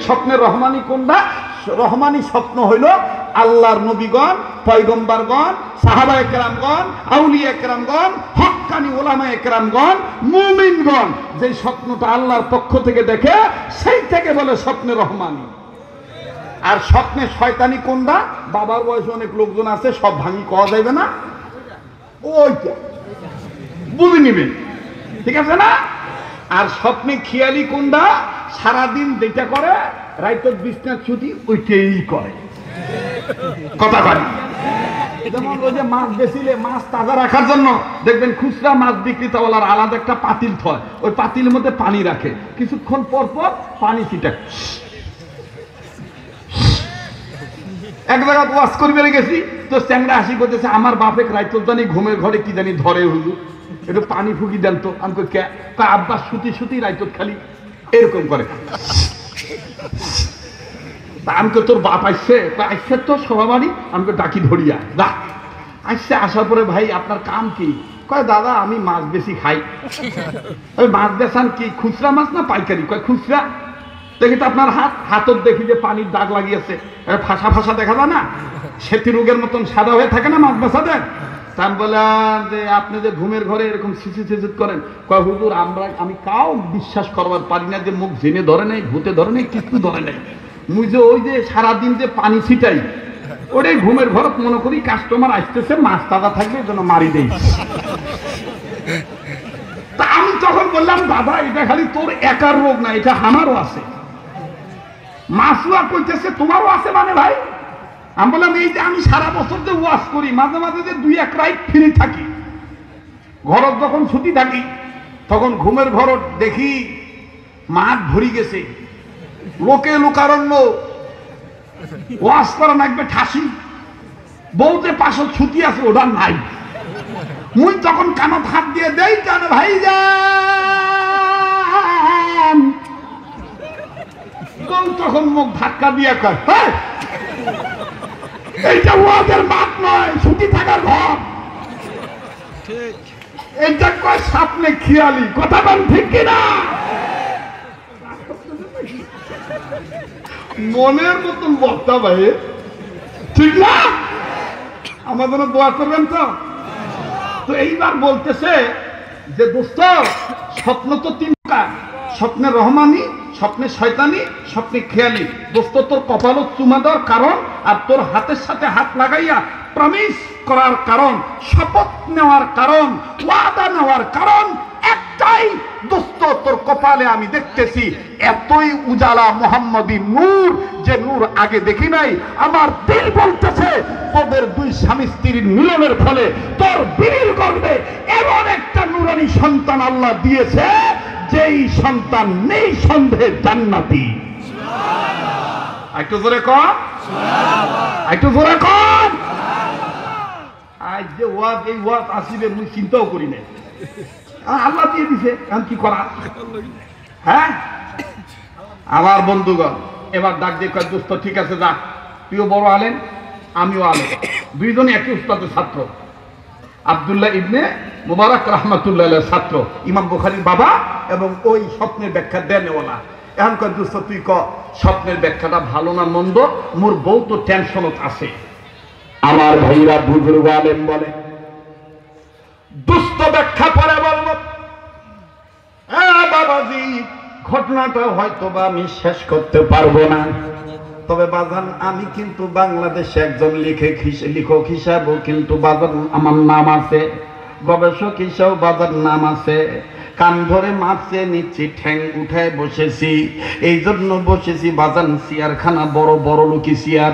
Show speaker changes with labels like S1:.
S1: স্বপ্নের রহমানি কোনটা? রহমানি স্বপ্ন হইল আল্লাহর নবীগণ, পয়গম্বরগণ, সাহাবায়ে কেরামগণ, আউলিয়া কেরামগণ, হক্কানি উলামায়ে কেরামগণ, মুমিনগণ যে স্বপ্নটা আল্লাহর পক্ষ থেকে দেখে সেই থেকে বলে স্বপ্নে রহমানি। আর স্বপ্নে শয়তানি কোনটা? বাবার বয়সে অনেক লোকজন আছে, সব ভাঙি কওয়া যাবে না, ওইটা বুঝে নিবেন, ঠিক আছে না? আর স্বপ্নে খেয়ালি কোনটা? সারাদিন যেটা করে রাইতের বিছনা ছুটি ওইটাই করে, কথা বলি। যেমন ওই যে মাছ বেচিলে মাছ তাজা রাখার জন্য দেখবেন খুচরা মাছ বিক্রেতাওয়ালার আলাদা একটা পাতিল থয়, ওই পাতিলের মধ্যে পানি রাখে, কিছুক্ষণ পর পর পানি ছিটা। এক জায়গায় ওয়াশ করবে গেছি তো চ্যাংড়া হাসি করতেছে, আমার বাপে রাইতর জানি ঘুমের ঘরে কি জানি ধরে, হুজুর একটু পানি ফুকি দেন তো। আমি কে আব্বাস সুতি সুতি রাইতর খালি এরকম করে। আমি তোর বাপ আসছে, আসছে তো সবাবারই। আমাকে ডাকি ধরিয়া দা আসছে, আসার পরে ভাই আপনার কাম কি? কয় দাদা আমি মাছ বেশি খাই। ওই মাছ বেচান কি খুচরা মাছ না পাইকারি? কয় খুচরা। দেখি তো আপনার হাতত দেখি যে পানির দাগ লাগিয়েছে, ফাঁসা ফাঁসা দেখা যায় না, সেতী রোগের মতন সাদা হয়ে থাকে না মাছ বেচাদের। তা আমি বললাম যে আপনি যে ঘুমের ঘরে এরকম সিসিত করেন। কয় হুজুর আমি কাউ বিশ্বাস করবার পারি না যে মুখ জেনে ধরে নেই, ভূতে ধরে নেই, কিছু ধরে নেই। মুই যে ওই যে সারাদিন যে পানি ছিটাই ওরে ঘুমের ঘরত মনে করি কাস্টমার আসতেছে, মাছ তাজা থাকবে এই জন্য মারি দেই। তা আমি তখন বললাম দাদা এটা খালি তোর একার রোগ না, এটা আমারও আছে। মাছুয়া কইতেছে তোমারও আছে মানে ভাই? আমি বললাম এই যে আমি সারা বছর যে ওয়াশ করি, মাঝে মাঝে যে 2-1 রাত ফ্রি থাকি, ঘরত যখন ছুটি থাকি তখন ঘুমের ঘরত দেখি মাঠ ভরি গেছে, লোকে লোকারণ্য, ওয়াশ করা লাগবে ঠাসি, বউতে পাশে ছুটি আছে ওটা নাই। মুই তখন কানত হাত দিয়ে দেই, কেন ভাই যান, তখন মুখ ধাক্কা দিয়ে কয় এইটা ওদের মাঠ নয়, ছুটি থাকার ঘর। এইটা কয় স্বপ্নে খেয়ালি, কথা বল ঠিক কিনা? মনের মতন বক্তা ভাই, ঠিক না? আমার জন্য দোয়া করবেন তো। তো এইবার বলতেছে যে দোস্ত স্বপ্ন তো 3টা, স্বপ্নে রহমানি, স্বপ্নে শয়তানি, স্বপ্নে খেয়ালি। দোস্ত তোর কপালত চুমা দেওয়ার কারণ আর তোর হাতের সাথে হাত লাগাইয়া প্রমিস করার কারণ, শপথ নেওয়ার কারণ, ওয়াদা নেওয়ার কারণ একটাই দোস্ত, তোর কপালে আমি দেখতেছি এতই উজালা মোহাম্মদী নূর, যে নূর আগে দেখি নাই। আমার দিল বলতেছে তোদের 2 স্বামী স্ত্রীর মিলনের ফলে তোর বিবির গর্ভে এমন একটা নূরানী সন্তান আল্লাহ দিয়েছে যেই সন্তান নেই সন্দেহে জান্নাতি। একটু জোরে কর, একটু জোরে কর। আজ যে ওয়াজ, এই ওয়াজ আসিবে মুই চিন্তাও করি না, আল্লাহ দিয়ে দিছে, এখন কি করা? হ্যাঁ আমার বন্ধুগণ এবার ডাক দিয়ে কয় দোস্ত ঠিক আছে যা, তুইও বড় আলেম আমিও আলেম, দুইজনে একই উস্তাদের ছাত্র। আব্দুল্লাহ ইবনে মুবারক রাহমাতুল্লাহ আলাইহির ছাত্র, ইমাম বুখারীর বাবা এবং ওই স্বপ্নের ব্যাখ্যা দেনেওয়ালা। এখন কয় দোস্ত তুই ক স্বপ্নের ব্যাখ্যাটা ভালো না মন্দ? মোর বউ তো টেনশনত আছে। আমার ভাইরা বুজুর্গ আলেম বলে দুস্থ ব্যাখ্যা পরে বলবো। বাবাজি ঘটনাটা হয়তো বা আমি শেষ করতে পারবো না, তবে বাজান আমি কিন্তু বাংলাদেশে একজন লেখক হিসাবেও কিন্তু বাজার আমার নাম আছে, গবেষক হিসাবেও বাজার নাম আছে। কান ধরে মারছে নিচ্ছি, ঠ্যাং উঠায় বসেছি, এই জন্য বসেছি বাজান চেয়ারখানা বড় বড় লোকি চেয়ার।